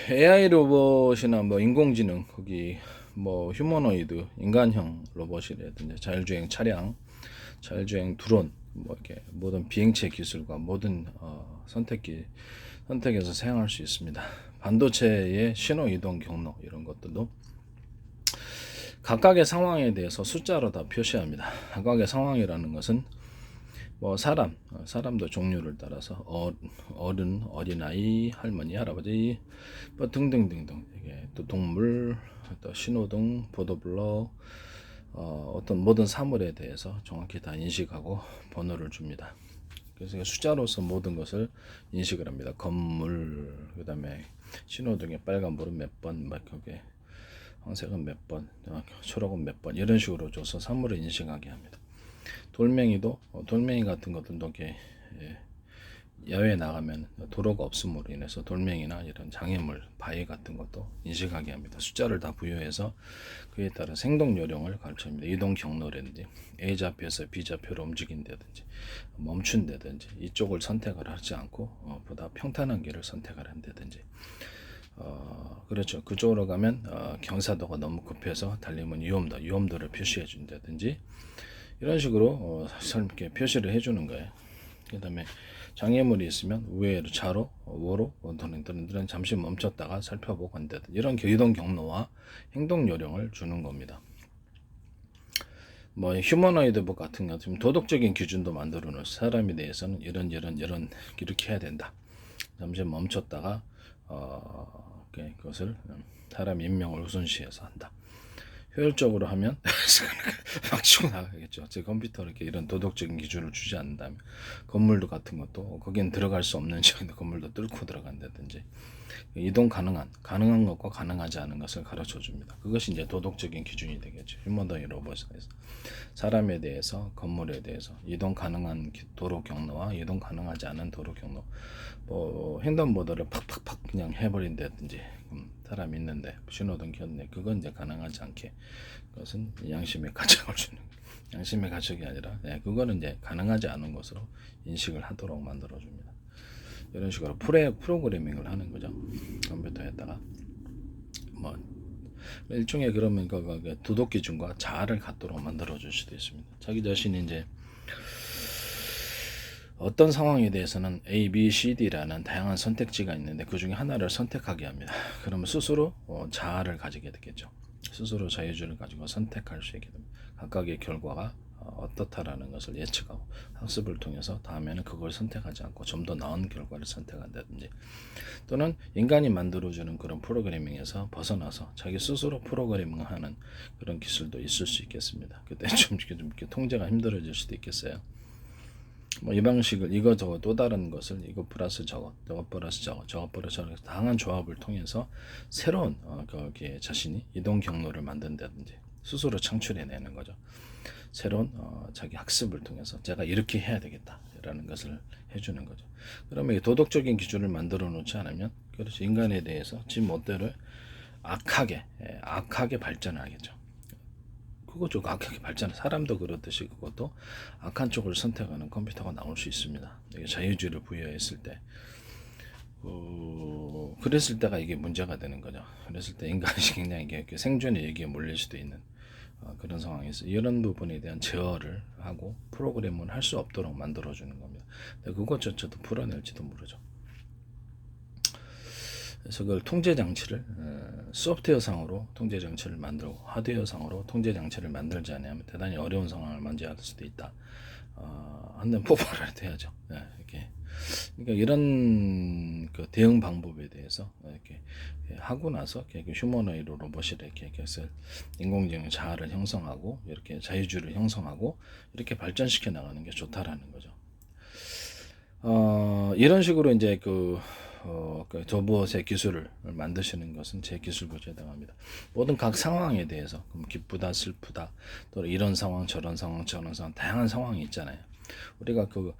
AI 로봇이나 뭐 인공지능 거기 뭐 휴머노이드 인간형 로봇이라든지 자율주행 차량, 자율주행 드론 뭐 이렇게 모든 비행체 기술과 모든 선택에서 사용할 수 있습니다. 반도체의 신호 이동 경로 이런 것들도 각각의 상황에 대해서 숫자로 다 표시합니다. 각각의 상황이라는 것은 뭐 사람도 종류를 따라서 어른, 어린아이, 할머니, 할아버지 뭐 등등등등 이게 또 동물, 또 신호등, 보도블럭 어떤 모든 사물에 대해서 정확히 다 인식하고 번호를 줍니다. 그래서 숫자로서 모든 것을 인식을 합니다. 건물, 그다음에 신호등의 빨간불은 몇 번, 막 그게 황색은 몇 번, 초록은 몇 번 이런 식으로 줘서 사물을 인식하게 합니다. 돌멩이 같은 것들도 이렇게 야외에 나가면 도로가 없음으로 인해서 돌멩이나 이런 장애물, 바위 같은 것도 인식하게 합니다. 숫자를 다 부여해서 그에 따라 행동 요령을 가르쳐줍니다. 이동 경로라든지 A좌표에서 B좌표로 움직인다든지 멈춘다든지 이쪽을 선택을 하지 않고 보다 평탄한 길을 선택을 한다든지 그렇죠. 그쪽으로 가면 경사도가 너무 급해서 달리면 위험도를 표시해 준다든지 이런 식으로 이렇게 표시를 해주는 거예요. 그 다음에 장애물이 있으면 우회로 좌로 우로 또는 잠시 멈췄다가 살펴보고 한다든지 이런 이동 경로와 행동 요령을 주는 겁니다. 뭐 휴머노이드 복 같은 거 같으면 도덕적인 기준도 만들어 놓은 사람에 대해서는 이런 이렇게 해야 된다. 잠시 멈췄다가 그것을 사람 인명을 우선시해서 한다. 효율적으로 하면 막 치고 나가겠죠. 제 컴퓨터를 이렇게 이런 도덕적인 기준을 주지 않는다면 건물도 같은 것도 거기는 들어갈 수 없는 지역인데 건물도 뚫고 들어간다든지 이동 가능한 것과 가능하지 않은 것을 가르쳐 줍니다. 그것이 이제 도덕적인 기준이 되겠죠. 휴머노이 로봇에서 사람에 대해서 건물에 대해서 이동 가능한 도로 경로와 이동 가능하지 않은 도로 경로 뭐 횡단보도를 팍팍팍 그냥 해버린다든지 사람이 있는데 신호등 켰네 그건 이제 가능하지 않게 그것은 양심의 가책을 주는 양심의 가책이 아니라 그거는 이제 가능하지 않은 것으로 인식을 하도록 만들어 줍니다. 이런 식으로 프로그래밍을 하는 거죠. 컴퓨터에다가 뭐 일종의 그러면 그 도덕 기준과 자아를 갖도록 만들어 줄 수도 있습니다. 자기 자신이 이제 어떤 상황에 대해서는 A, B, C, D라는 다양한 선택지가 있는데 그 중에 하나를 선택하게 합니다. 그러면 스스로 자아를 가지게 되겠죠. 스스로 자유주의를 가지고 선택할 수 있게 됩니다. 각각의 결과가 어떻다라는 것을 예측하고 학습을 통해서 다음에는 그걸 선택하지 않고 좀 더 나은 결과를 선택한다든지 또는 인간이 만들어주는 그런 프로그래밍에서 벗어나서 자기 스스로 프로그래밍하는 그런 기술도 있을 수 있겠습니다. 그때 좀 이렇게 통제가 힘들어질 수도 있겠어요. 뭐 이 방식을 이거 저거 또 다른 것을 이거 플러스 저거 플러스 저거 플러스 저거 다양한 조합을 통해서 새로운 거기에 자신이 이동 경로를 만든다든지 스스로 창출해내는 거죠. 새로운 자기 학습을 통해서 제가 이렇게 해야 되겠다라는 것을 해주는 거죠. 그러면 도덕적인 기준을 만들어 놓지 않으면 그렇죠. 인간에 대해서 지 멋대로 악하게 발전을 하겠죠. 그거죠. 악하게 발전. 사람도 그렇듯이 그것도 악한 쪽을 선택하는 컴퓨터가 나올 수 있습니다. 이게 자유주의를 부여했을 때, 그랬을 때가 이게 문제가 되는 거죠. 그랬을 때 인간이 굉장히 이게 생존의 얘기에 몰릴 수도 있는 그런 상황에서 이런 부분에 대한 제어를 하고 프로그램을 할 수 없도록 만들어주는 겁니다. 근데 그것조차도 풀어낼지도 모르죠. 그래서 그걸 통제 장치를 소프트웨어 상으로 통제 장치를 만들고 하드웨어 상으로 통제 장치를 만들지 않으면 대단히 어려운 상황을 맞이할 수도 있다. 한번 폭발을 해야죠. 이렇게 그러니까 이런 그 대응 방법에 대해서 이렇게 하고 나서 이렇게 휴머노이드 로봇이 이렇게 해서 인공지능 자아를 형성하고 이렇게 자유주의를 형성하고 이렇게 발전시켜 나가는 게 좋다라는 거죠. 이런 식으로 이제 그 조봇의 기술을 만드시는 것은 제 기술 부여에 해당합니다. 모든 각 상황에 대해서 기쁘다, 슬프다, 또 이런 상황, 저런 상황, 다양한 상황이 있잖아요. 우리가 그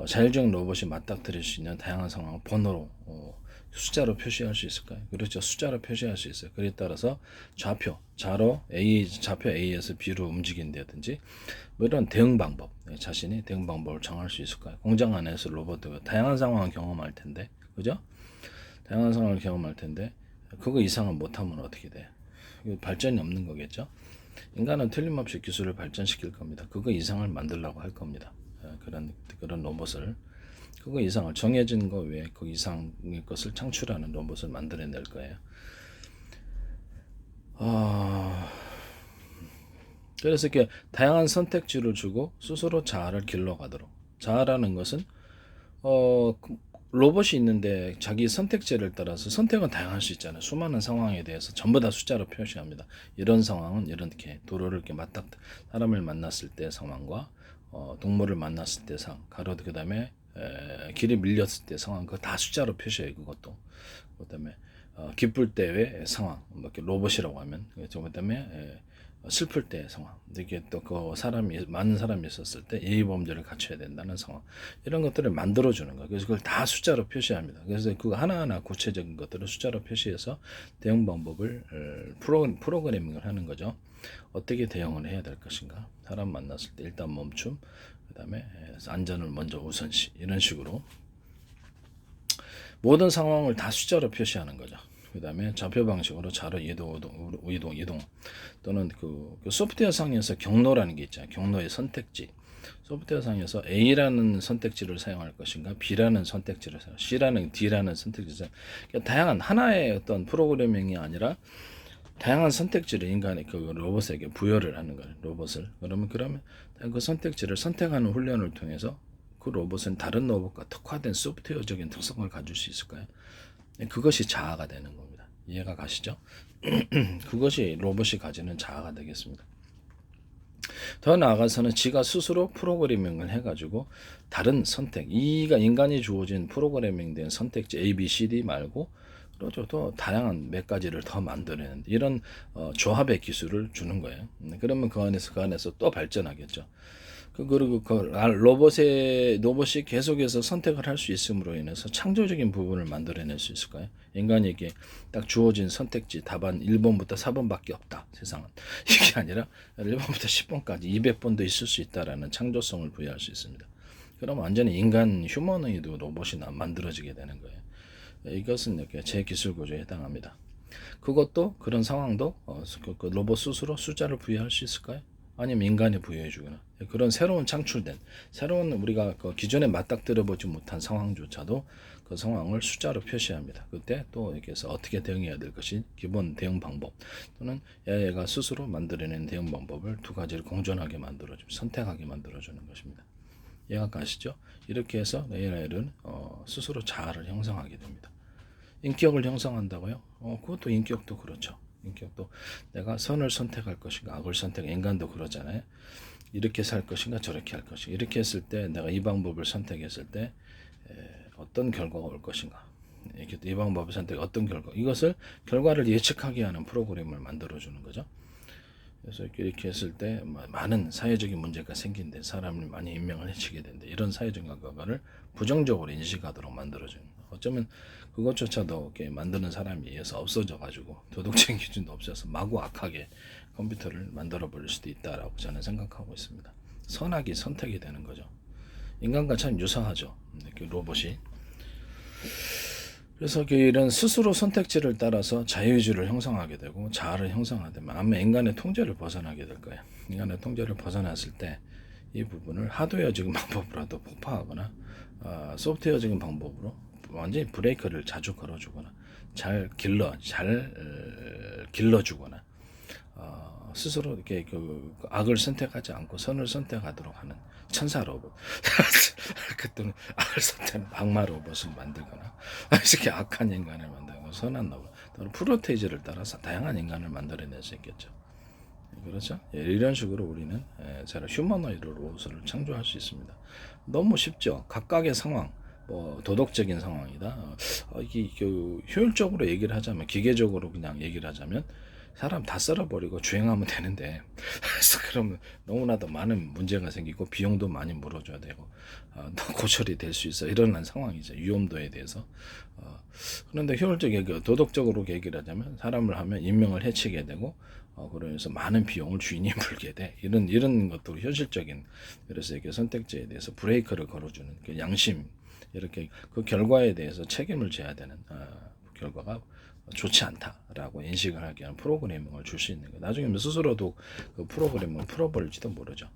자율주행 로봇이 맞닥뜨릴 수 있는 다양한 상황을 번호로 숫자로 표시할 수 있을까요? 그렇죠. 숫자로 표시할 수 있어요. 그에 따라서 좌로 좌표 A에서 B로 움직인다든지 뭐 이런 대응 방법, 자신이 대응 방법을 정할 수 있을까요? 공장 안에서 로봇도 다양한 상황을 경험할 텐데, 그죠? 다양한 상황을 경험할 텐데 그거 이상은 못하면 어떻게 돼? 발전이 없는 거겠죠. 인간은 틀림없이 기술을 발전시킬 겁니다. 그거 이상을 만들려고 할 겁니다. 그런 로봇을, 그거 이상을, 정해진 거 외에 그 이상의 것을 창출하는 로봇을 만들어낼 거예요. 그래서 이렇게 다양한 선택지를 주고 스스로 자아를 길러가도록. 자아라는 것은 로봇이 있는데 자기 선택지를 따라서 선택은 다양할 수 있잖아요. 수많은 상황에 대해서 전부 다 숫자로 표시합니다. 이런 상황은 이렇게 도로를 이렇게 사람을 만났을 때 상황과 동물을 만났을 때 상황, 가로 그다음에 길이 밀렸을 때 상황, 그거 다 숫자로 표시해요. 그다음에 기쁠 때의 상황, 이렇게 로봇이라고 하면, 그다음에 슬플 때의 상황, 이게 또 그 사람이 많은 사람이 있었을 때 예의 범죄를 갖춰야 된다는 상황, 이런 것들을 만들어 주는 거예요. 그래서 그걸 다 숫자로 표시합니다. 그래서 그거 하나하나 구체적인 것들을 숫자로 표시해서 대응 방법을 프로그래밍을 하는 거죠. 어떻게 대응을 해야 될 것인가? 사람 만났을 때 일단 멈춤, 그다음에 안전을 먼저 우선시, 이런 식으로 모든 상황을 다 숫자로 표시하는 거죠. 그 다음에 좌표 방식으로 좌로 이동 또는 그 소프트웨어 상에서 경로라는 게 있잖아요. 경로의 선택지. 소프트웨어 상에서 A라는 선택지를 사용할 것인가, B라는 선택지를 사용, C라는 D라는 선택지를 그러니까 다양한 하나의 어떤 프로그래밍이 아니라 다양한 선택지를 인간의 그 로봇에게 부여를 하는 거예요. 로봇을. 그러면 그 선택지를 선택하는 훈련을 통해서 그 로봇은 다른 로봇과 특화된 소프트웨어적인 특성을 가질 수 있을까요? 그것이 자아가 되는 겁니다. 이해가 가시죠? 그것이 로봇이 가지는 자아가 되겠습니다. 더 나아가서는 지가 스스로 프로그래밍을 해가지고 다른 선택, 이가 인간이 주어진 프로그래밍된 선택지 A, B, C, D 말고 또 다양한 몇 가지를 더 만들어내는 이런 조합의 기술을 주는 거예요. 그러면 그 안에서 또 발전하겠죠. 그리고 로봇이 계속해서 선택을 할 수 있음으로 인해서 창조적인 부분을 만들어낼 수 있을까요? 인간에게 딱 주어진 선택지 답안 1번부터 4번밖에 없다. 세상은. 이게 아니라 1번부터 10번까지 200번도 있을 수 있다라는 창조성을 부여할 수 있습니다. 그럼 완전히 인간 휴머노이드 로봇이 만들어지게 되는 거예요. 이것은 이렇게 제 기술 구조에 해당합니다. 그런 상황도 그 로봇 스스로 숫자를 부여할 수 있을까요? 아니면 인간이 부여해 주거나, 그런 새로운 우리가 그 기존에 맞닥뜨려 보지 못한 상황조차도 그 상황을 숫자로 표시합니다. 그때 또 이렇게 해서 어떻게 대응해야 될 것이 기본 대응 방법, 또는 얘가 스스로 만들어낸 대응 방법을 두 가지를 공존하게 만들어주고 선택하게 만들어주는 것입니다. 이해가 가시죠? 이렇게 해서 AI는 스스로 자아를 형성하게 됩니다. 인격을 형성한다고요? 그것도 인격도 그렇죠. 인격도 내가 선을 선택할 것인가, 악을 인간도 그러잖아요. 이렇게 살 것인가, 저렇게 할 것인가. 이렇게 했을 때 내가 이 방법을 선택했을 때 어떤 결과가 올 것인가. 이 방법을 선택 어떤 결과를 예측하게 하는 프로그램을 만들어 주는 거죠. 그래서 이렇게 했을 때 많은 사회적인 문제가 생긴데 사람을 많이 인명을 해치게 된다. 이런 사회적인 결과를 부정적으로 인식하도록 만들어주는 거예요. 어쩌면 그것조차도 이렇게 만드는 사람에 의해서 없어져가지고 도덕적인 기준도 없어서 마구 악하게 컴퓨터를 만들어 버릴 수도 있다라고 저는 생각하고 있습니다. 선악이 선택이 되는 거죠. 인간과 참 유사하죠. 이렇게 로봇이. 그래서 이런 스스로 선택지를 따라서 자유의지를 형성하게 되고 자아를 형성하게 되면 아마 인간의 통제를 벗어나게 될 거예요. 인간의 통제를 벗어났을 때 이 부분을 하드웨어적인 방법으로도 폭파하거나 소프트웨어적인 방법으로 완전히 브레이크를 자주 걸어주거나 잘 길러주거나 스스로 이렇게 그 악을 선택하지 않고 선을 선택하도록 하는 천사 로봇, 또는 악을 선택하는 악마 로봇을 만들거나 이렇게 악한 인간을 만들고 선한 로봇, 또는 프로테이즈를 따라서 다양한 인간을 만들어낼 수 있겠죠. 그렇죠? 이런 식으로 우리는 휴머노이드 로봇을 창조할 수 있습니다. 너무 쉽죠. 각각의 상황. 도덕적인 상황이다. 이게 효율적으로 얘기를 하자면, 기계적으로 그냥 얘기를 하자면 사람 다 썰어버리고 주행하면 되는데 그래서 그러면 너무나도 많은 문제가 생기고 비용도 많이 물어줘야 되고 고철이 될 수 있어. 이런 상황이죠. 위험도에 대해서. 그런데 효율적이고 도덕적으로 얘기를 하자면 사람을 하면 인명을 해치게 되고 그러면서 많은 비용을 주인이 물게 돼. 이런 것도 현실적인. 그래서 이렇게 선택지에 대해서 브레이크를 걸어주는 그 양심, 이렇게 그 결과에 대해서 책임을 져야 되는 결과가 좋지 않다라고 인식을 하게 하는 프로그래밍을 줄 수 있는 거예요. 나중에 스스로도 그 프로그램을 풀어버릴지도 모르죠.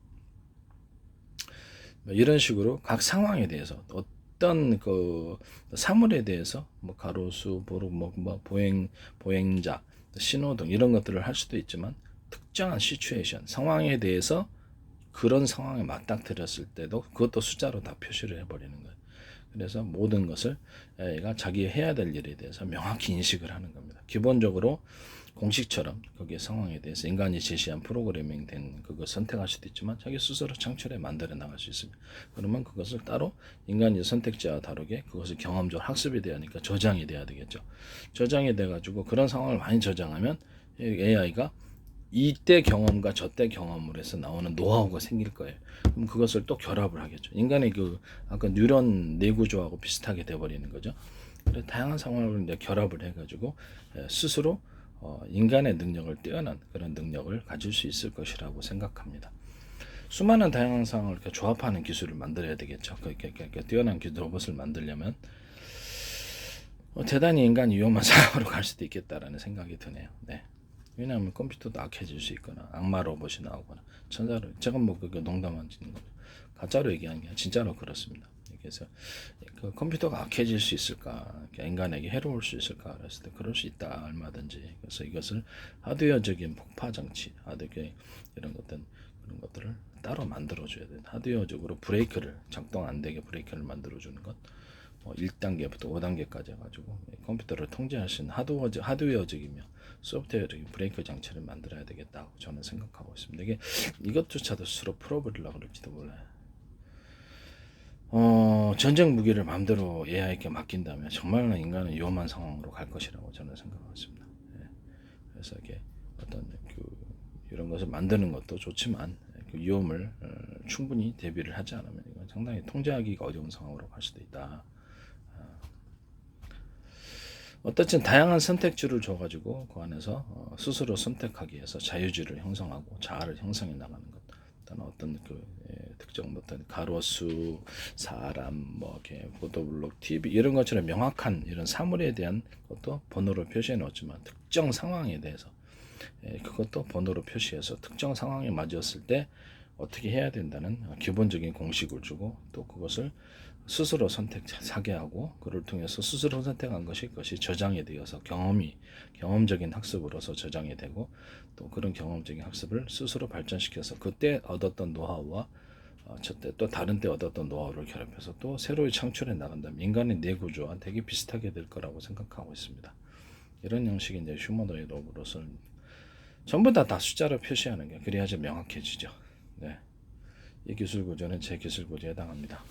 이런 식으로 각 상황에 대해서 어떤 그 사물에 대해서 뭐 가로수, 보루, 뭐 보행자, 신호등 이런 것들을 할 수도 있지만 특정한 시츄에이션 상황에 대해서 그런 상황에 맞닥뜨렸을 때도 그것도 숫자로 다 표시를 해버리는 거예요. 그래서 모든 것을 얘가 자기 해야 될 일에 대해서 명확히 인식을 하는 겁니다. 기본적으로 공식처럼 거기에 상황에 대해서 인간이 제시한 프로그래밍 된 그거 선택할 수도 있지만 자기 스스로 창출해 만들어 나갈 수 있습니다. 그러면 그것을 따로 인간이 선택자와 다르게 그것을 경험적으로 학습이 돼야 하니까 저장이 돼야 되겠죠. 저장이 돼가지고 그런 상황을 많이 저장하면 AI가 이때 경험과 저때 경험으로 해서 나오는 노하우가 생길 거예요. 그럼 그것을 또 결합을 하겠죠. 인간의 그 아까 뉴런 뇌구조하고 비슷하게 돼버리는 거죠. 그래서 다양한 상황을 이제 결합을 해가지고 스스로 인간의 능력을 뛰어난 그런 능력을 가질 수 있을 것이라고 생각합니다. 수많은 다양한 상황을 이렇게 조합하는 기술을 만들어야 되겠죠. 그렇게 뛰어난 로봇을 만들려면 대단히 인간이 위험한 상황으로 갈 수도 있겠다라는 생각이 드네요. 네. 왜냐하면 컴퓨터도 악해질 수 있거나 악마 로봇이 나오거나 천사로 제가 뭐 그게 농담한 짓는 거죠. 가짜로 얘기하는 게 아니라 진짜로 그렇습니다. 그래서 그 컴퓨터가 악해질 수 있을까, 인간에게 해로울 수 있을까 그랬을 때 그럴 수 있다 얼마든지. 그래서 이것을 하드웨어적인 폭파 장치, 하드웨어 이런 것들을 따로 만들어줘야 돼. 하드웨어적으로 브레이크를 작동 안 되게 브레이크를 만들어주는 것. 1단계부터 5단계까지 해가지고 컴퓨터를 통제할 수 있는 하드웨어적이며 소프트웨어적인 브레이크 장치를 만들어야 되겠다고 저는 생각하고 있습니다. 이것조차도 스스로 풀어버리려고 그럴지도 몰라요. 전쟁 무기를 마음대로 AI에게 맡긴다면 정말로 인간은 위험한 상황으로 갈 것이라고 저는 생각하고 있습니다. 예. 그래서 이게 어떤 이런 것을 만드는 것도 좋지만 그 위험을 충분히 대비를 하지 않으면 이건 상당히 통제하기가 어려운 상황으로 갈 수도 있다. 어떻든 다양한 선택지를 줘가지고 그 안에서 스스로 선택하기 위해서 자유주의를 형성하고 자아를 형성해 나가는 것. 어떤 특정 어떤 가로수, 사람, 뭐 이렇게 보도블록, TV 이런 것처럼 명확한 이런 사물에 대한 것도 번호로 표시해 놓지만 특정 상황에 대해서 그것도 번호로 표시해서 특정 상황에 맞았을 때 어떻게 해야 된다는 기본적인 공식을 주고 또 그것을 스스로 선택하게 하고 그를 통해서 스스로 선택한 것이 저장이 되어서 경험적인 학습으로서 저장이 되고 또 그런 경험적인 학습을 스스로 발전시켜서 그때 얻었던 노하우와 저때 또 다른 때 얻었던 노하우를 결합해서 또 새로이 창출해 나간다면 인간의 뇌구조와 되게 비슷하게 될 거라고 생각하고 있습니다. 이런 형식의 이제 휴머노이드 로봇을 전부 다 숫자로 표시하는 게 그래야지 명확해지죠. 네. 이 기술 구조는 제 기술 구조에 해당합니다.